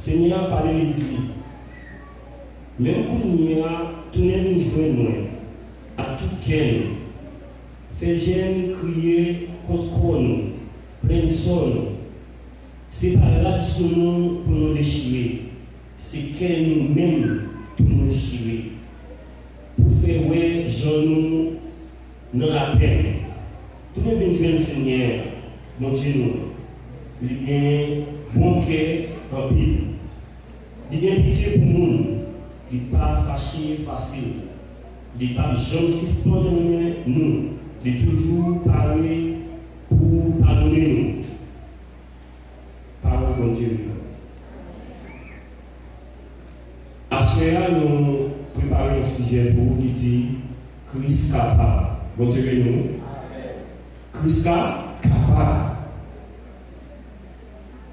Seigneur parle et dit, même pour nous, tout n'est pas joué nous, à tout quel, fait gêne, crier contre nous, plein son, c'est pas là sur nous pour nous déchirer. c'est qu'elle nous-mêmes pour nous chirer, pour faire ouais, nous dans la peine. Tout le monde vient Seigneur, mon Dieu, nous. Il y a un bon cœur en pile. Il y a un pitié pour nous. Il n'est pas fâché, facile. Il n'est pas jamais suspendre nous. Il est toujours parlé pour pardonner nous. Parole de Dieu. À ce moment, nous préparons un sujet pour vous qui dit Christ capable. Bon Dieu, nous. Christ capable.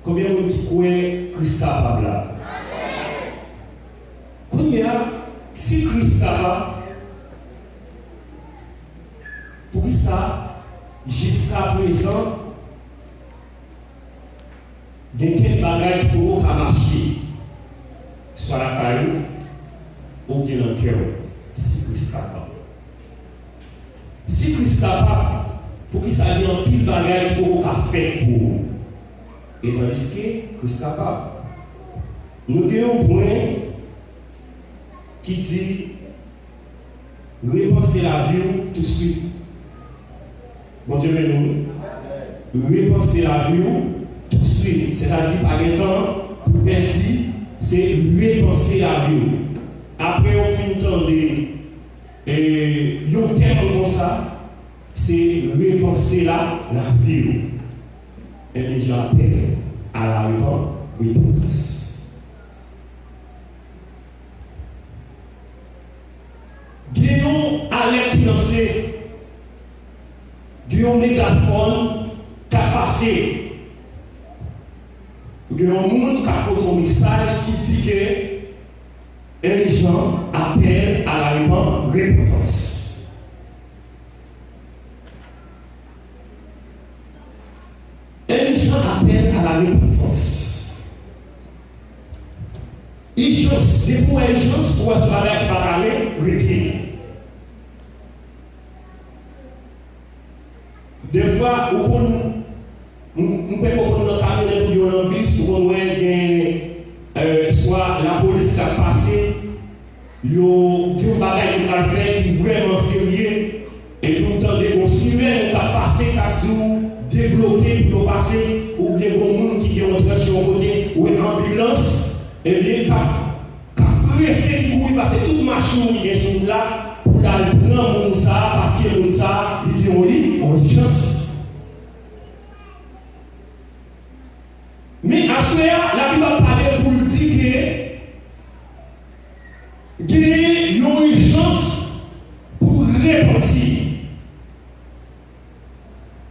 Combien de gens qui croient Christ capable là? Combien, si Christ capable, pour ça, jusqu'à présent, de quel bagage pour marcher, soit la caillou ou bien le cœur, si Christ capable. Si Christ capable, pour qu'il s'agisse en pile bagage pour faire pour. Et tandis que Christ capable. Nous avons un point qui dit repenser la vie tout de suite. Bon Dieu, nous repenser la vie tout de suite. C'est-à-dire, par exemple, pour perdre, c'est repenser la vie. Après, on finit d'entendre un terme comme ça, c'est repenser la vie. Et les gens appellent à la repentance. Guillaume allait financer, Guillaume mégaphone qui a passé. Guillaume monde qui a posé un message qui dit que les gens appellent à la repentance. Les gens appellent à la repentance. Urgence, des fois urgence, pour se parler par aller, régler. Des fois, on peut comprendre dans le camion de bus, on voit soit la police qui a passé, il y a un bagage qui est vraiment sérieux, et puis vous entendez qu'on sirène qui a passé, qui a tout débloqué pour passer, ou bien bon monde qui est entré sur un côté, ou une ambulance, et bien, qui a pressé qui couille parce que toute machine qui est sur là, pour aller prendre mon ça, parce que mon ça, il y a une urgence. Mais à ce moment-là, la Bible parle pour dire qu'il y a une urgence pour repentir.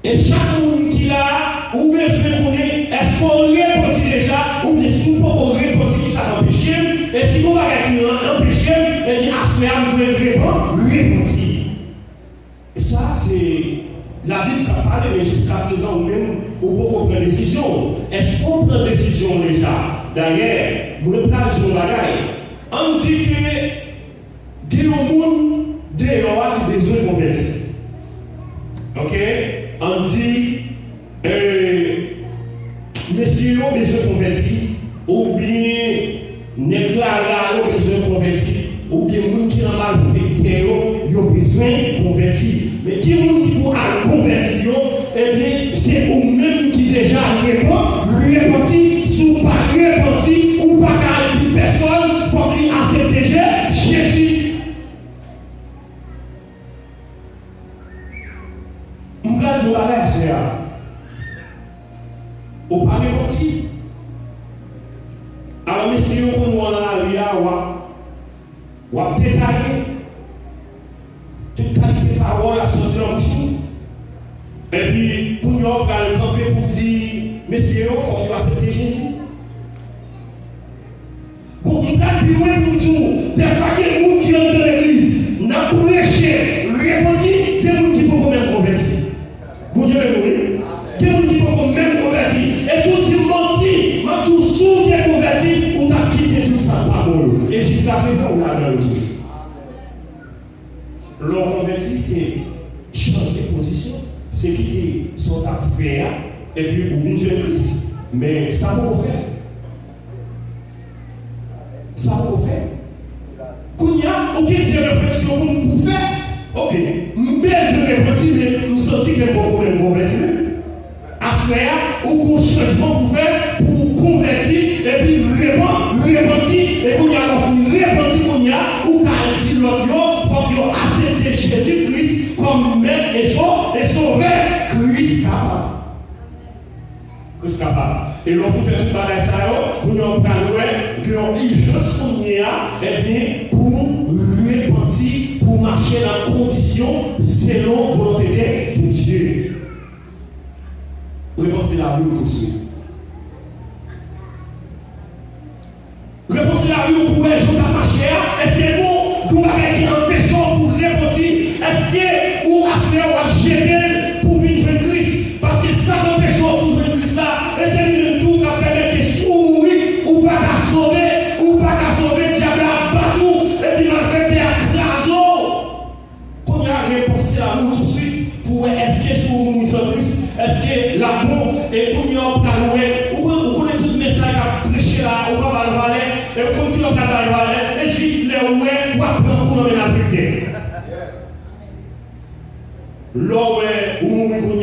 Et chaque monde qui l'a, ou bien se connaît, est-ce qu'on repentit déjà, ou bien si vous pouvez repentir, ça empêche. Et si vous avez empêché, et bien à ce moment-là, vous devez repentir. Et ça, c'est la Bible qui a parlé, mais jusqu'à présent, ou même, ou pour prendre des décisions. Est-ce qu'on prend des décisions déjà? D'ailleurs, nous ne parlons pas de bagaille. On dit que il y a un monde qui a besoin de convertir. Ok? On dit, messieurs ont besoin de convertir, ou bien, néglara ont besoin de convertir, ou bien, les gens qui ont mal fait, ont besoin de convertir. Mais qui est qui pour la conversion, eh bien, c'est vous-même qui déjà repenti, si vous pas repenti, ou pas qu'à personne, il faut qu'il accepte Jésus. On va dire à l'air, c'est ça. Au pas repenti. Alors, messieurs, on va aller à ou à détailler. Toute qualité de parole à sortir dans le jour. Et puis, pour nous, on va le camper pour dire, messieurs, il faut que tu acceptes Jésus. Bon, on va plus loin pour tout. Des fois, il y a des gens qui entrent dans l'église, n'a prêché, répondit, des gens qui peuvent même convertir. Vous dites, oui. Des gens qui peuvent même convertir. Et si tu mentis, mais tout sous qui est converti, on t'a quitté tout ça parole. Et jusqu'à présent, on a dans le touche. L'homme converti, c'est changer de position, c'est quitter son affaire et puis vous venez de Christ. Mais ça va vous faire. ou qui des réflexions pour faire, ok, mais je réfléchis, mais nous sommes aussi des problèmes convertis. À faire, ou qu'on changement pour faire, pour convertir, et puis repentir, et qu'on y a repentir qu'on y a, ou qu'on dit l'autre, comme ils ont accepté Jésus-Christ comme maître et sauveur, Christ capable. Christ capable. Et l'on peut faire tout bagage ça, pour nous parler que l'urgence qu'on y a, eh bien, pour repentir, pour marcher dans la condition selon la volonté de Dieu. Réponse la vie tout de suite. Réponse la vie pour les gens qui marché. Est-ce que nous, nous avons un pécheur pour répondre? Est-ce que nous avons jeté pour vivre Christ? Parce que ça, c'est un pécheur pour vivre Christ là. Est-ce que nous tout qui permet de mourir ou pas qu'à sauver, diable à battre, et puis va faire des accrasos? Qu'on a réponse la vie tout de suite pour est-ce que sous nous sommes Christ? Est-ce que l'amour est pour nous parler? Ou connaît tout le message à prêcher là, ou pas parler, et pour nous parler, et juste les oués, ou apprendre pour nous la vérité. L'oué, ou nous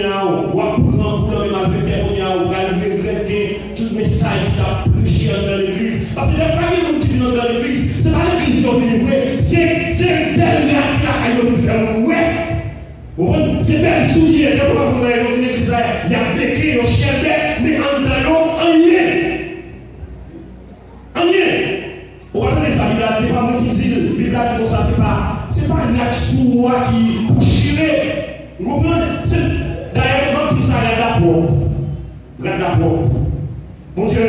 ou apprendre pour nous la vérité, ou regretter tout le message qui a prêché dans l'église. Parce que les familles qui viennent dans l'église, ce n'est pas l'église qui est venue, c'est une belle réalité qui a fait oué. C'est belle souillée, c'est pourquoi vous voyez dans l'église, il y a béquille, il y a chien, mais en dehors, rien. Vous comprenez ça, c'est pas moi qui dis, Bible dit comme ça, c'est pas un acte sous qui pour chirer. Vous comprenez? D'ailleurs, tout ça, regarde la propre. Mon Dieu,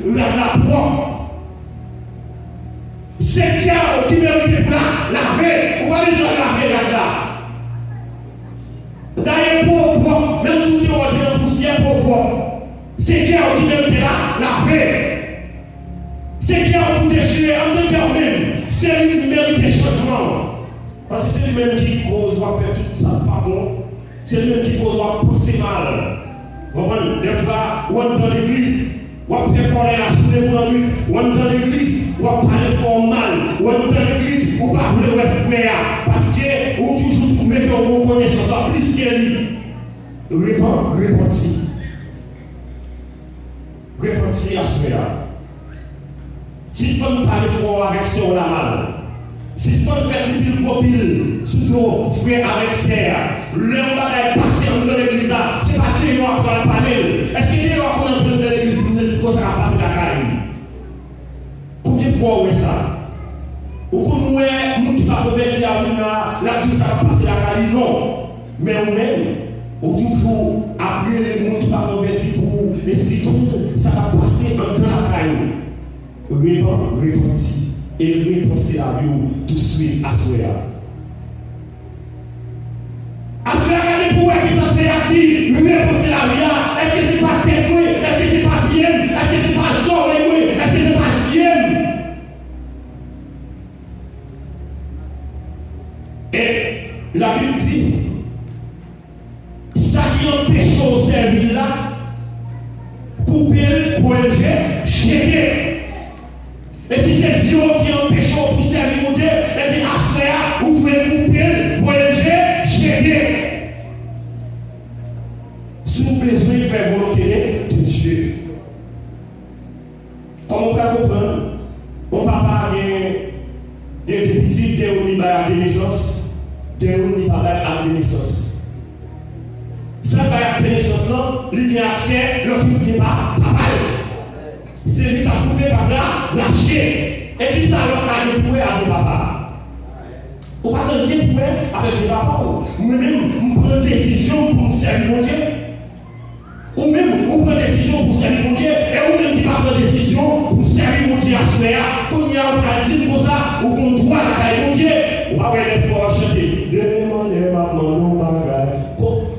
regarde la propre. C'est qui qui mérite pour la paix. Vous voyez ça, la paix, regarde là. D'ailleurs, pour même si on va dire poussière pour c'est qui qui mérite la paix. C'est qui pour déchirer en deux cas même. C'est lui qui mérite des changements. Parce que c'est lui-même qui cause va faire tout ça pas bon. C'est lui-même qui cause va pousser mal. Vous comprenez? Des fois, on est dans l'église, on fait colère à journée pour la nuit, on est dans l'église, on parle fort mal, on est dans l'église, on parle de frère. Parce que on toujours trouver qu'on connaît ça plus que lui. Repentir. Repentir à cela. Si je peux nous parler fort avec ce on a mal, si je peux nous faire du mobile sur nos frères avec serre, l'homme va être passé dans l'église, c'est pas des noirs qui vont parler. Est-ce qu'il y a des noirs qui vont entrer dans l'église pour nous dire que ça va passer la caille? Combien de fois on est ça? Ou qu'on nous est, nous qui ne pouvons pas dire à la vie, ça va passer la caille? Non. Mais nous-mêmes, on toujours appeler les gens qui ne sont pas convertis pour expliquer que ça va passer un temps à la caille. Repentir et repenser à vous tout de suite à soi. À soi, regardez pour qui ça fait à dire, repenser à vie. Est-ce que ce n'est pas témoin? Est-ce que ce n'est pas bien? Est-ce que ce n'est pas zoré? Est-ce que ce n'est pas sien? Et la Bible dit, ça qui empêche au service là, couper, projet, jeter. Et si c'est Dieu qui empêche pour servir mon Dieu, et puis à faire, vous pouvez couper, protéger, jeter. Si nous besoin de faire volonté de Dieu. Comme on peut comprendre, mon papa a des petits, des on à la naissance, des on à la naissance. Ça va à la naissance, il y a accès, l'autre qui n'est pas papa. C'est lui qui a trouvé par là, lâché. Et qui ça a dépouillé avec papa. On va te dire pour avec des papas. Moi-même, je prends une décision pour me servir mon Dieu. Ou même, on prend une décision pour servir mon Dieu. Et ou même qui va prendre une décision pour servir mon Dieu à se faire. Quand il y a un dit comme ça, ou qu'on doit la caille mon Dieu. On va faire des fois chanter. Demandez maman, non, bagaille.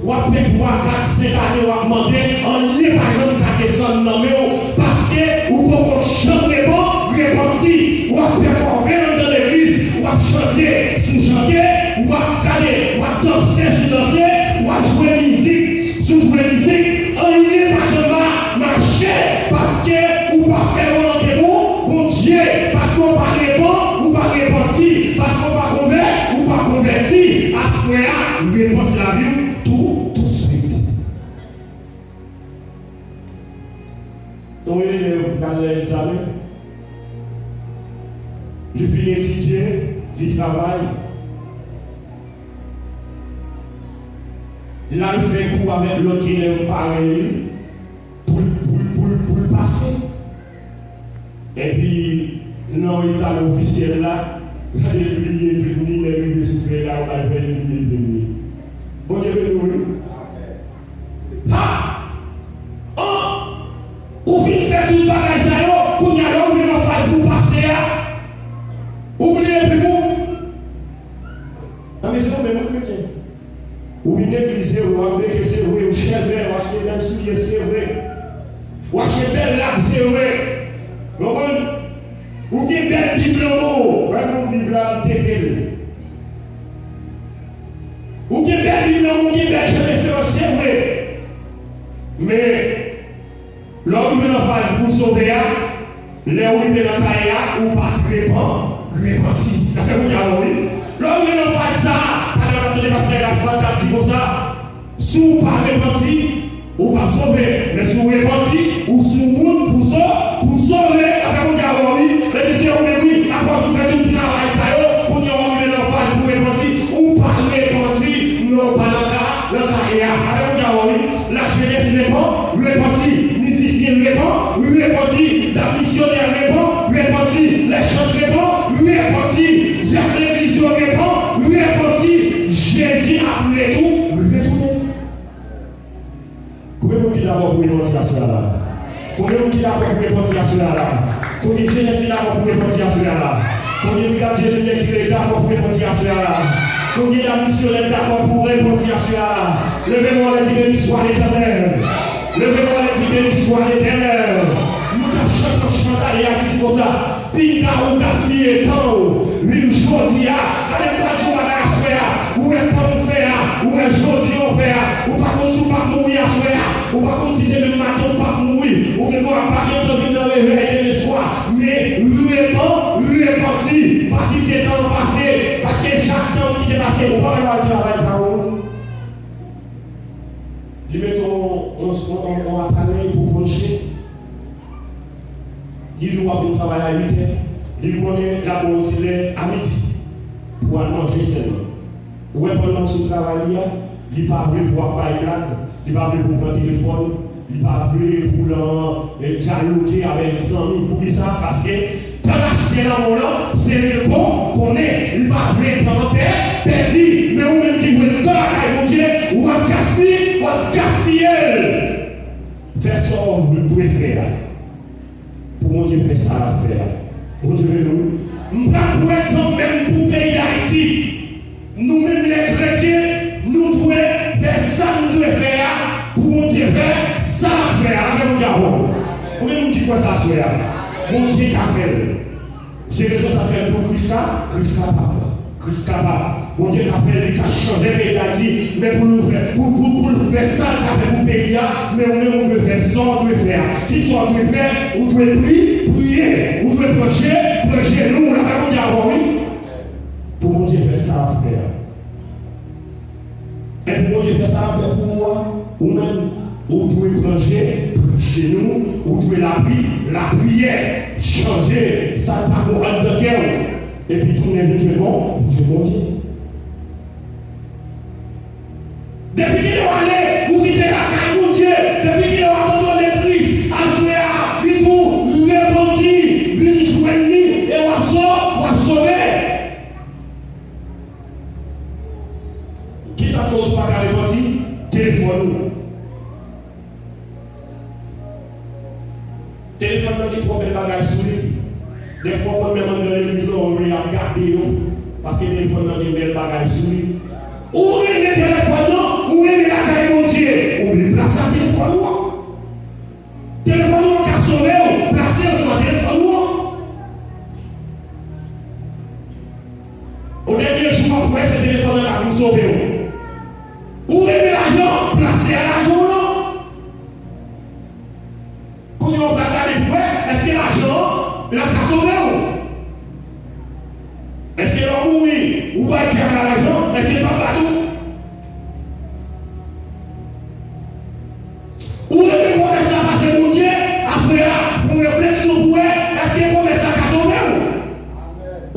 Ou après 3, 4, 5 années, on va demander, on n'est pas comme qu'à descendre dans mes parce que, ou qu'on chante les bons, répondit, ou après qu'on rentre dans l'église, ou à chanter, sous-chanter, ou à caler, ou à danser, sous-danser, ou à jouer musique, sous-jouer musique, on n'est pas comme marcher, parce que, ou pas faire volonté bon Dieu, parce qu'on parle bon, repenser la vie tout de suite. Donc, dans l'examen, je finis étudier, je travaille. Là, il fait coup avec l'autre qui n'est pas pareil pour le passer. Et puis, non, il a l'officiel là, il a oublié de nuit, il a oublié de souffler là, on a oublié de nuit. Bon Dieu, nous. Ah! Ou fin faire tout le bagage ça yo, qu'on y a là, ou bien on fait pour passer là. Oubliez plus vous. Ah mais c'est même chrétien. Ou une église, ou un bec, c'est vrai, ou cher belle, ou acheter même soulier, c'est vrai. Ou acheter belle là, c'est vrai. Ou bien belle Bible en haut, vraiment Bible là, c'est belle. Ou bien belle Bible en haut, ou bien belle Jésus, c'est vrai. Mais, lorsque vous avez phase pour sauver, là où vous avez fait, ou pas répenti. Lorsque vous avez fait ça, alors que vous avez fait la fin dit comme ça, si vous pas répenti, ou pas sauver, mais si vous répenti, ou si vous pour sauver, après vous avez les décisions de oui, après vous faites tout le travail, ça pour nous arriver dans la phase pour répenti, ou pas répenti, non pas le carrière. Après vous avez la jeunesse répond, répenti. Répenti, la missionnaire répond, répenti, les chants répond, répenti, Jacques l'église répond, répenti, Jésus après tout, retourné. Combien de gens qui d'abord pour répondre à cela? Combien de gens qui d'abord pour répondre à cela? Combien de gens qui d'abord pour répondre à cela? Combien de gens qui est d'accord pour répondre à cela? Combien de missionnaires d'accord pour répondre à cela? Levez-moi les bénis soit l'éternel. Levez-moi les bénis soit l'éternel. Nous chantons chanter à qui comme ça. Pinga ou gaspiller temps. Lui aujourd'hui, allez pas tout à la faire. Où est ton faire? Où est aujourd'hui au faire? Ou pas comme pas mourir à faire? Ou pas continuer le matin pas mourir? Ou ne pas parler de vie dans le réveil le soir. Mais lui est parti. Pas quitter le temps passé. Parce que chaque temps qui est passé, on va avoir le travail par où? Lui mettons on appareil pour pencher. Il doit pour travailler à 8 heures. Il connaît la bonne à midi pour aller manger seulement. Ou pendant ce travail, il ne parle pas pour avoir une blague, il ne parle pas pour un téléphone, il ne parle pas pour dialoguer avec les amis pour ça parce que quand acheter dans mon nom, c'est le bon qu'on est, il ne parle pas dans le père, perdu, mais vous même qui vous êtes dans la caille, mon Dieu, ou à gaspiller. Faites ça, vous pouvez faire. Pour mon Dieu, faire ça à faire. Pour Dieu, nous. Nous pour exemple, même pour le pays d'Haïti. Nous-mêmes les chrétiens, nous devons faire ça, nous devons faire. Pour mon Dieu, faire ça à faire. Avec mon Dieu. Combien de gens qui font ça à faire? Mon Dieu, qu'a fait. C'est que ça fait pour Christ capable. Mon Dieu appelle, il a changé, mais il a dit, mais pour faire ça, pour le pays là, mais on veut faire ça, on doit faire. Qui soit on doit faire, on doit prier, on doit projeter, nous, on a vraiment dit avant, oui. Pour mon Dieu faire ça à faire. Et pour mon Dieu faire ça à faire pour moi, ou même, on doit projeter chez nous, on doit la prière, changer, ça pas pour un de cœur. Et puis tourner mutuellement, Dieu mon Dieu. Depuis qu'il est allé, vous quittez la caille, mon Dieu. Depuis qu'il est abandonné Christ, à il vous répondit, il joignit, et on va sauver. Qui ça cause pas qu'à répondre? Téléphone. Téléphone qui trouve des bagages sur lui. Des fois, quand même dans l'église, on regarde parce que des fois, on a des belles bagages sur lui. Où est le téléphone? Où est la caille, mon Dieu? On lui place un téléphone. Téléphone, on a sauvé, on place sur un téléphone. Au dernier jour, après, ce téléphone a nous sauvé. Où est l'argent? Placé à l'argent. Quand on va regarder, est-ce que l'argent, il a sauvé? Est-ce que l'on mourit ou va dire à l'argent? Est-ce qu'il n'est pas partout?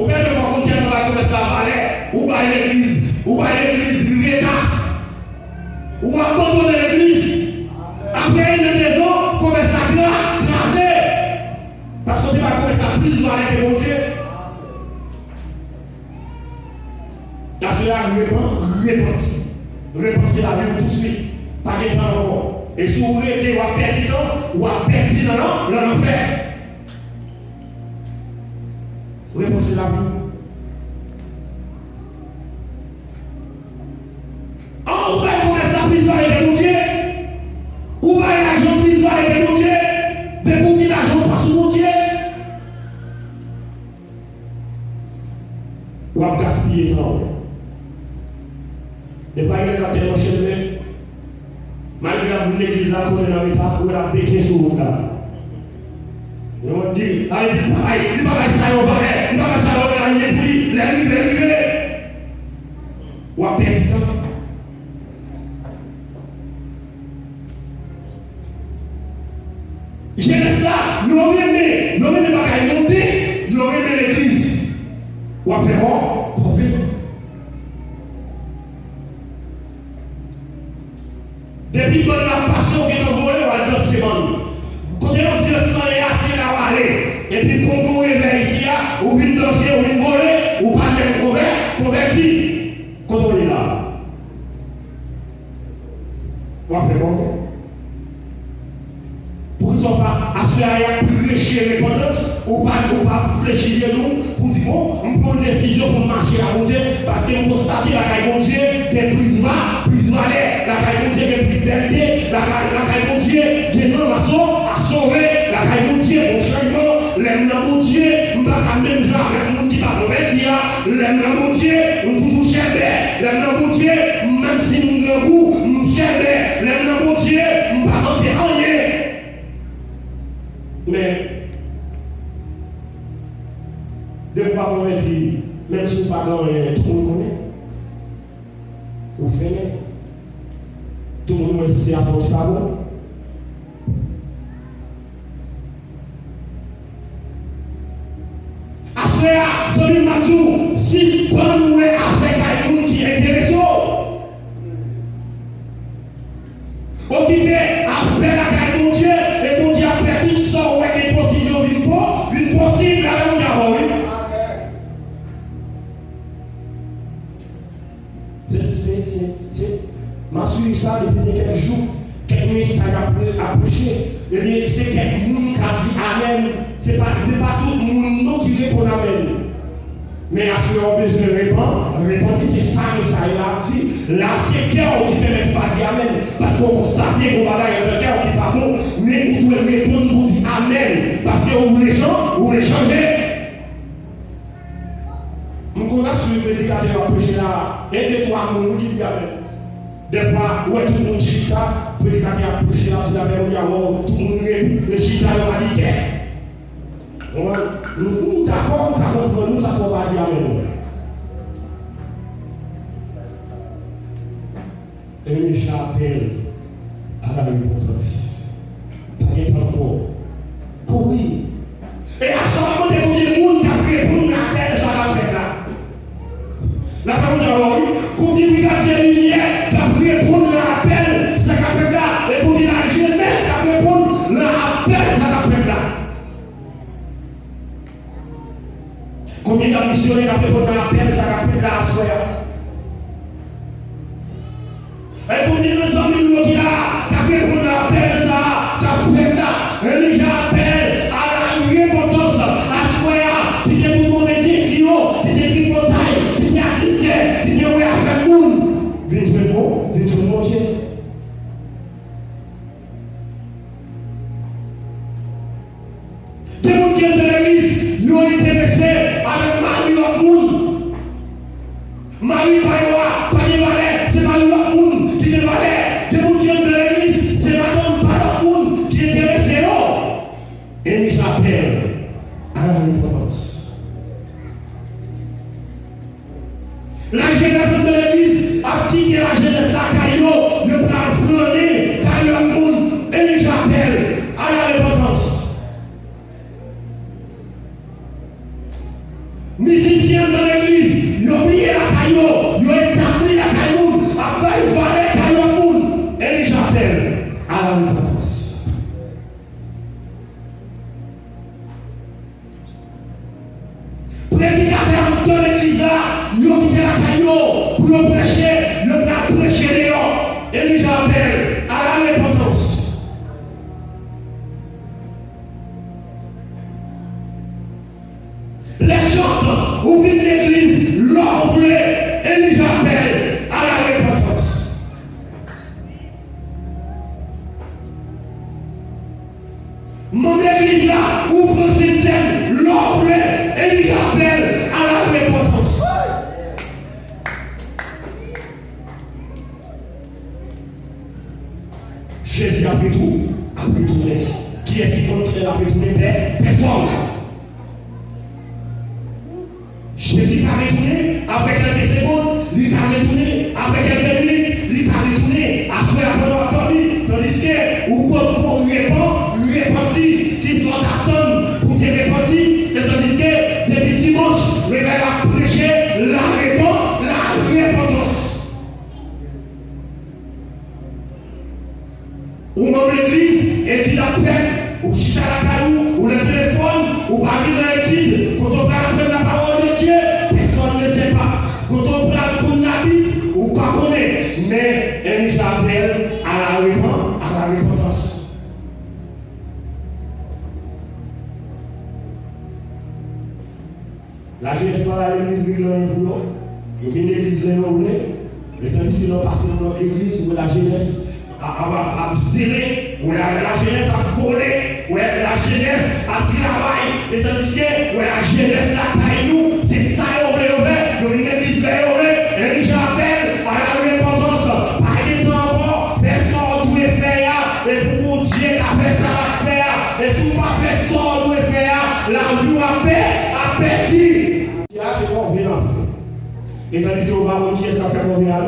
Ou bien de voir combien de va commencer à parler, ou pas l'église, l'État, ou abandonner l'église. Après une maison, commence à craser. Parce qu'on va commencer à plus parler de mon Dieu. Là, cela repentir la vie tout de suite. Pas de temps encore. Et si vous restez ou à perdre du temps, ou à perdre dans l'enfer. Repenser la vie. On va commencer à plus parler de mon Dieu. Ou va l'argent plus parler de mon Dieu. De pour qui l'argent passe sur mon Dieu. Ou à gaspiller temps. Et pas y aller tellement chez malgré l'église là, qu'on est dans l'état, où elle a pété sur vous là. Et on dit, il dit pareil, ça y est, il va ça y est, il est arrivé. Ou à perdre du temps. Jeunesse là, nous aurions aimé pas monter, nous aurions aimé l'église. Ou à faire profiter. Depuis que la passion qui est envoyée, on va danser. Quand on dit que c'est assez là, on va aller. Et puis quand on est vers ici, ou vient danser, ou vient voler, ou pas même converti. Quand on est là, on va faire bon. Pour qu'ils ne soient pas assurés à prêcher l'indépendance, ou pas fléchir nous, pour dire bon, on prend une décision pour marcher à mon Dieu, parce que nous constatons la caille mon Dieu, des plus bas, plus valeur, la caille mon Dieu, des plus belle, la caille mon Dieu, des non-maçons, à sauver, la caille mon Dieu, mon changement, l'aime la mon Dieu, on va quand même genre, avec mon qui va convertir, l'aime la mon Dieu, on toujours cherche, l'aime la mon Dieu, même si nous ne goût, on cherche, l'aime la mon Dieu, on va rentrer en rien. Mais, de quoi on dit, même si vous ne parlez pas, tout le monde connaît. Vous faites. Tout le monde sait apporter par bon. À ce moment, si vous avez avec un monde qui est intéressant, occupez après la caille de Dieu, et mon Dieu après tout ça, où est une position une possible à la mondiale. Ma suivi ça depuis quelques jours, quelques messages à approcher. Et bien, c'est quelques monde qui a dit Amen. Ce n'est pas tout le monde qui répond Amen. Mais à ce moment, besoin de répondre, c'est ça que ça a dit. Là, c'est cœur qui ne peut même pas dire Amen. Parce qu'on constate qu'on va dans le cœur qui n'est pas bon, mais vous pouvez répondre pour dire Amen. Parce que vous les gens, vous les changez. Nous connaissons le prédicateur approché là, et des trois mots qui disent Amen. Des fois, où est tout le monde chita, le prédicateur approché là, vous avez tout le monde le chita, il va dire nous d'accord, nous avons pas dit Amen. Et j'appelle à la repentance. Pas encore. Courir. Et à ce moment, il y a des gens qui ont pris pour nous appeler ça va faire là. La parole de l'homme, combien de brigadiers lumière qui ont pris pour nous appeler ça va faire là. Et combien de jeunesse qui ont pris pour nous appeler ça va faire là. Combien de missionnaires qui ont pris pour nous appeler ça va faire là à soi. Et pour dire les hommes qui a fait pour l'appel ça, qui a fait là, et il appelle à la repentance, à soi, qui est pour mon décision, qui est qui portail, qui est activité, qui est où avec nous. Viens mon Dieu. Des gens qui sont de l'église, ils ont été intéressés avec Marie Lamoun. Marie Payoua, Payoua, c'est Marie Lamoun qui est valée. Des gens qui sont de l'église, c'est Madame Palamoun qui est intéressée. Et il appelle à la repentance. La génération de l'église a quitté la jeunesse à Caillot, le bras fleuné, Caillot Moun, et il appelle à la repentance. musiciens dans l'église, ils ont oublié la caillou, ils ont établi la caillou, après ils valaient la caillou. Et j'appelle à la repentance. Prédicateur dans l'église, ils ont quitté la caillou pour prêcher, le plat prêcher dehors. Et j'appelle à la repentance. Les gens ouvrent l'église, l'ombre, et les appellent à la repentance. Mon église là, ouvre cette scène, l'ombre, et les appellent à la repentance. Jésus a pris tout, qui est-ce qui compte la retourner? Personne. Jésus a retourné avec quelques secondes, il a retourné avec quelques minutes, il a retourné après avoir entendu, tandis que ou pour répandre, qu'ils sont attendus pour te répandre, et tandis que depuis dimanche, le gars a prêché la repentance. Ou dans l'église, et tu l'appelles, ou si tu as la caillou, ou le téléphone, ou par dans l'étude, quand on parle de la parole de Dieu, personne ne sait pas. Quand on parle de la Bible, ou pas connaît, mais elle j'appelle à la repentance. La jeunesse à l'église de l'Église, il y a une église de l'Église, mais tandis que l'on passe dans l'église où la jeunesse a zélé, où la jeunesse a volé, où la jeunesse a travaillé, et tandis que la jeunesse a taillé nous, c'est ça qu'on veut faire, une église et j'appelle à la repentance, par exemple encore, personne ne doit faire, et pour Dieu a fait ça à faire, et si pas personne ne doit faire, la vie a perdu. C'est qu'on vient en fait. Et tandis que on va dire ça fait Montréal,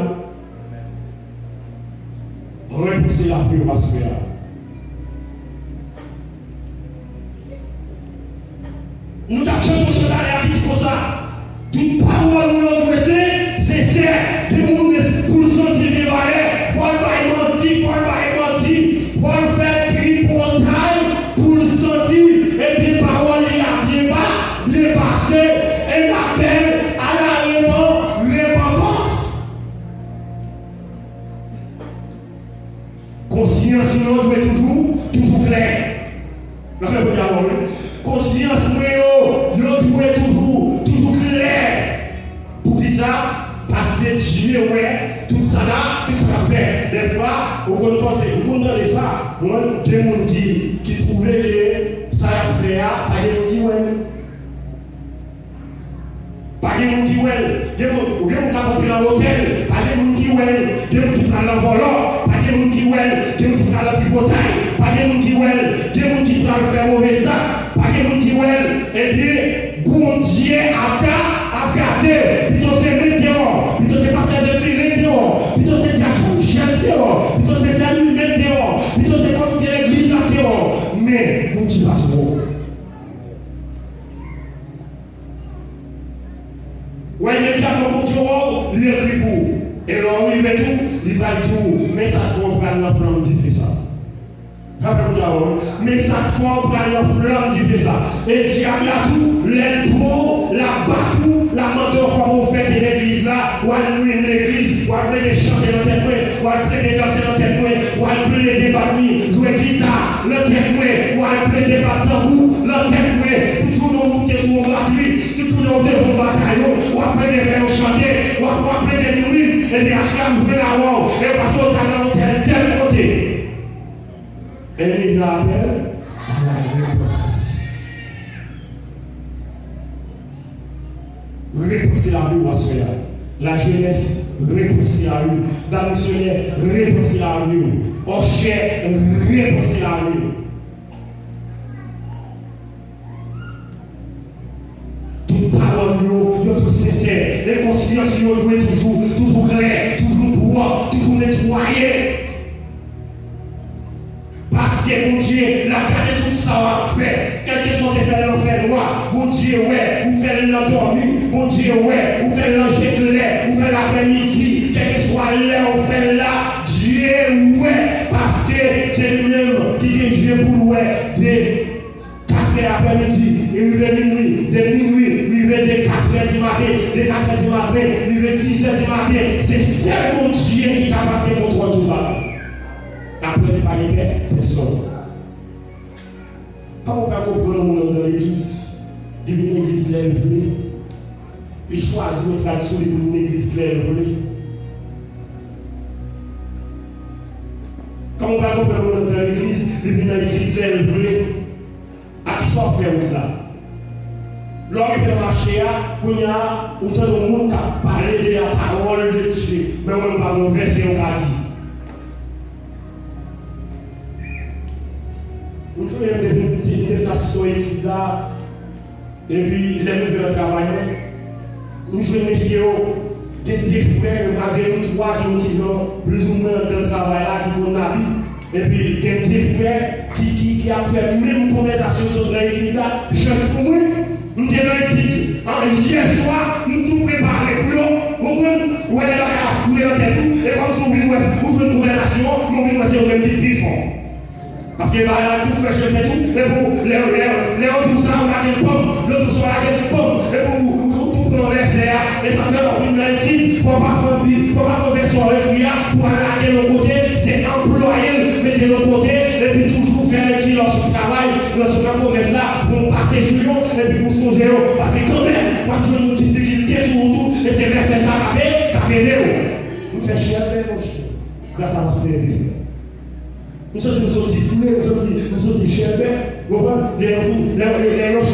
repousser la vie au masculin. Nous avons changé la vie comme ça. Toute parole nous avons dressée, c'est ça. Tout le monde pour le sentir des valeurs, pour le mentir, pour le faire crier pour le taille, pour le sentir, et des paroles, il y a bien pas, bien passé, et l'appel à la repentance. Conscience, nous doit toujours clair. La même conscience, nous doit toujours clair. Pour dire ça, parce que Dieu, ouais, tout ça là, tout ça fait. Des fois, au contraire, vous comprenez ça, moi, des gens qui trouvaient que ça a fait, pas des gens qui ouais. Pas des gens qui ouais. Des gens qui ont dans l'hôtel, pas des gens qui ouais. Des gens qui prennent l'envol, pas des gens qui ouais. Des gens qui prennent la pipotaille, pas des gens qui ouais. Des gens qui prennent faire mauvais ça, pas des gens qui ouais. Et bien, bon Dieu a gardé, plutôt c'est dehors, plutôt c'est pas ses esprits dehors, plutôt c'est Dieu dehors, plutôt c'est salut dehors, plutôt c'est comme l'église dehors. Mais, nous ne disons pas trop. Ouais, immédiatement pour Dieu, il est ribou. Et là, il met tout, il va tout, mais ça se voit pas dans le plan de ça. Mais ça te faut par le plan du désert. Et diable a tout, l'impôt, la batou, la mando comme on fait de l'église là, ou à louer l'église, ou à plaider chanter dans tes coins, ou à plaider danser dans tes coins, ou à plaider débattre, jouer guitare, dans tes coins, ou à plaider débattre tambour, dans tes coins, tout le monde qui est sur la pluie, tout le monde qui est sur la bataille, ou à plaider faire chanter, ou à plaider nourrir, et bien à vous la voir, et parce qu'on a dans l'hôtel tel côté. Et il l'appelle à la repentance. Repousser la rue, Wassoya. La jeunesse, repousser la rue. Dans le missionnaire, repousser la rue. Au cher, repousser la rue. Toute parole, tout sincère. Les consciences, doivent être toujours claires, toujours droit, toujours nettoyées. Parce que mon Dieu, la carrière tout ça va faire. Quel que soit les faits de l'enfer, mon Dieu, ouais, vous faites l'endormi, bon Dieu, ouais, vous faites l'ange clair, vous faites l'après-midi, quel que soit l'heure, vous faites là, Dieu, ouais, parce que c'est lui-même qui est Dieu pour ouais, de 4h après-midi, il est minuit, de minuit, il est de 4h du matin, de 4h du matin, il est 10h du matin, c'est seul mon Dieu qui est capable de contrôler tout ça. Après, il n'y a pas de paix, personne. Quand on va comprendre le monde dans l'église, il y a une église lèvée, il choisit une tradition pour une église lèvée. Quand on va comprendre le monde dans l'église, il y a une église lèvée. À qui soit fait là? Lorsqu'il fait marcher, il y a autant de monde qui a parlé de la parole de Dieu, mais on ne va pas verser au cas. Nous faisons une déflation ici là, et puis les nouvelles travailleurs, nous faisons des frères, nous trois qui ont plus ou moins de travail là, qui ont la vie, et puis des frères qui ont fait la même conversation sur ici là, juste pour moi, nous avons dit, hier soir, nous tout préparés pour nous, où elle va à fouler en tête, et comme si nous avons une conversation, nous avons une petite fort. Parce que là, tout fait chez tout, et pour les autres, ça, on a des pommes, l'autre, ça, on a des pommes, et pour tout dans les airs, et ça fait leur une intime, pour pas converser sur le client, pour aller de l'autre côté, c'est employer, mais de l'autre côté, et puis toujours faire le petit lorsqu'on travaille, lorsqu'on commerce là, pour passer sur eux, et puis pour songer eux. Parce que quand même, quand tu as une difficulté sur tout, et c'est vers ça, capé, nous fait cher, mon cher, grâce à notre service. Nous sommes difficiles, nous sommes chers, vous voyez, les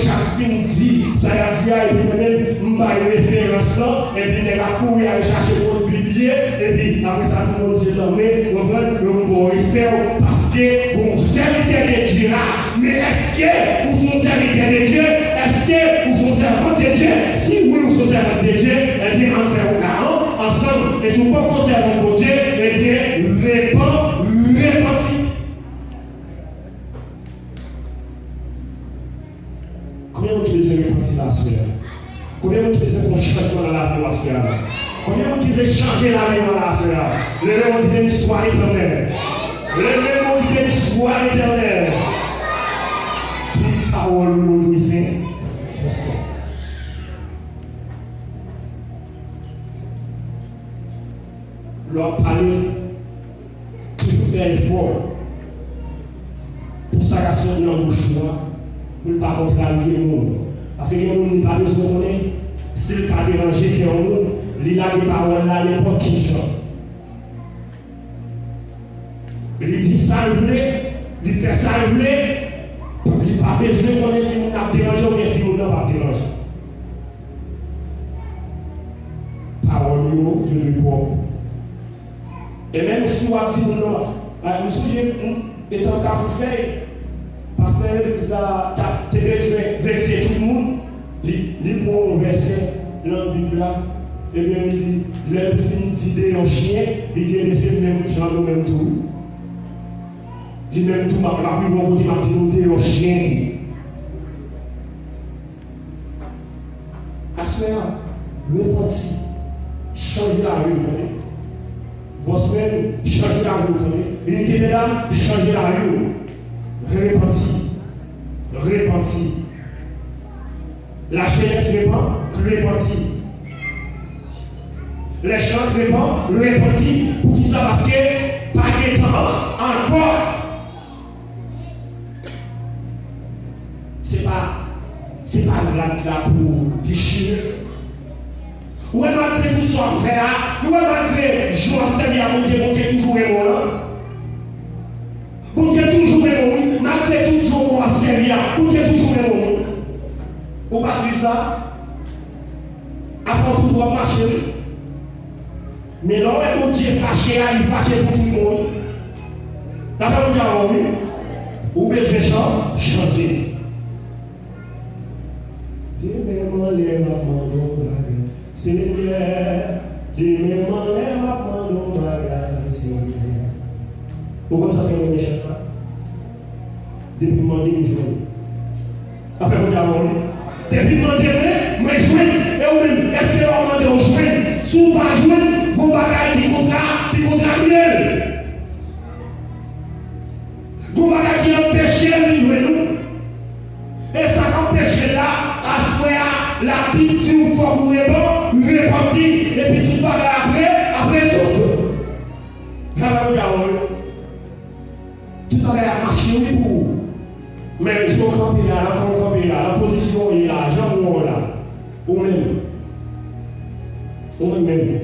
chaque film dit, ça y a dit, et puis nous avons une référence là, et puis nous avons couru à chercher pour le billet, et puis après ça, nous avons dit, vous voyez, nous espérons, parce que pour serviteur de Dieu là, mais est-ce que nous sommes serviteurs de Dieu? Est-ce que nous sommes servants de Dieu? Si oui, nous sommes servants de Dieu, eh bien, on fait au garant, ensemble, et si nous ne sommes pas servants de Dieu, eh bien, répandez. Combien vous utilisez le motivation? Combien vous utilisez un changement dans la relation? Combien vous utilisez changer la relation? Le même vous dites soir éternel. Le même vous dites soir éternel. Toute parole nous dit, c'est ça. Leur parler, toujours faire effort. Pour ça, la chose dans le bouche. Pour ne pas contrarier le monde. Parce que les gens ne pas besoin de connaître, si le cas dérangé qui est en nous, il a des paroles là, n'importe qui genre. Il dit ça, il fait ça, il n'a pas besoin de connaître si on a dérangé ou bien si on n'a pas dérangé. Parole de lui propre. Et même si on a dit non, je me souviens, étant qu'à vous faire, parce que ça a versé tout le monde, il prend un verset dans la Bible, et bien il dit, le film d'idée en chien, il dit, laissez même gens, nous même tout. Il dit, même tout, la Bible, on dit, nous en chien. À ce moment-là, repenti, changer la rue, vos semaines, changer la rue, l'unité de l'âme, changer la rue. Repenti. La jeunesse repenti. Les chants repenti. Pour qui ça? Parce que pas de temps encore. C'est pas là pour déchirer. Ou est malgré tout ça frère, ou est malgré je enseigne à mon Dieu toujours est mort. Pour Dieu toujours est bon, malgré tout, toujours on sérieux. Pour Dieu toujours est bon. Vous passez ça, après tout, on va marcher. Mais là, mon Dieu est fâché, il est fâché pour tout le monde. D'après vous dire, oui, ou bien c'est changer. Dis-moi les mamans, Seigneur, dis-moi les mamans, Seigneur. Pourquoi ça fait un méchant ça? Depuis demander une journée. Après, vous avez depuis demander, mais jouer, et vous et puis tout le monde après tout. Tout le monde a marché pour. Mais je vais camper là, la position est là, j'en là. Ou même. Repentir.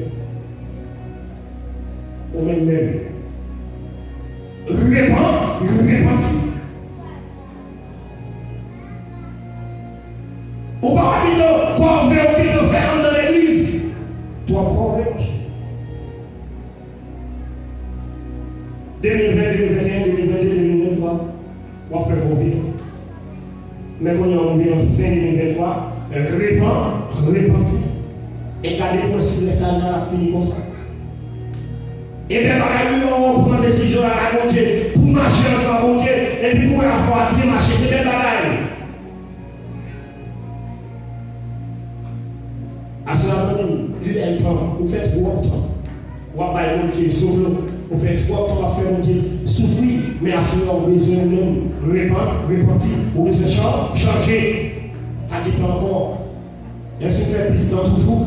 Ou pas dire, toi, on veut faire dans l'église. Toi, correct. 2020, 2021, 2022, 2023, on va faire vos vies. Mais quand on est en fin 2023, repentir. Et garder pour le silence à la fini comme ça. Et bien, on prend des décisions à raconter pour marcher ensemble, et puis pour avoir bien marché, c'est bien bagaille. À cela, il y a un temps, vous faites trop de temps. Vous avez manger solo, vous faites trop de temps à faire manger, souffrir, mais à cela, vous avez besoin de repentir, vous avez besoin de changer. À dit encore, est-ce que vous faites plus de temps toujours?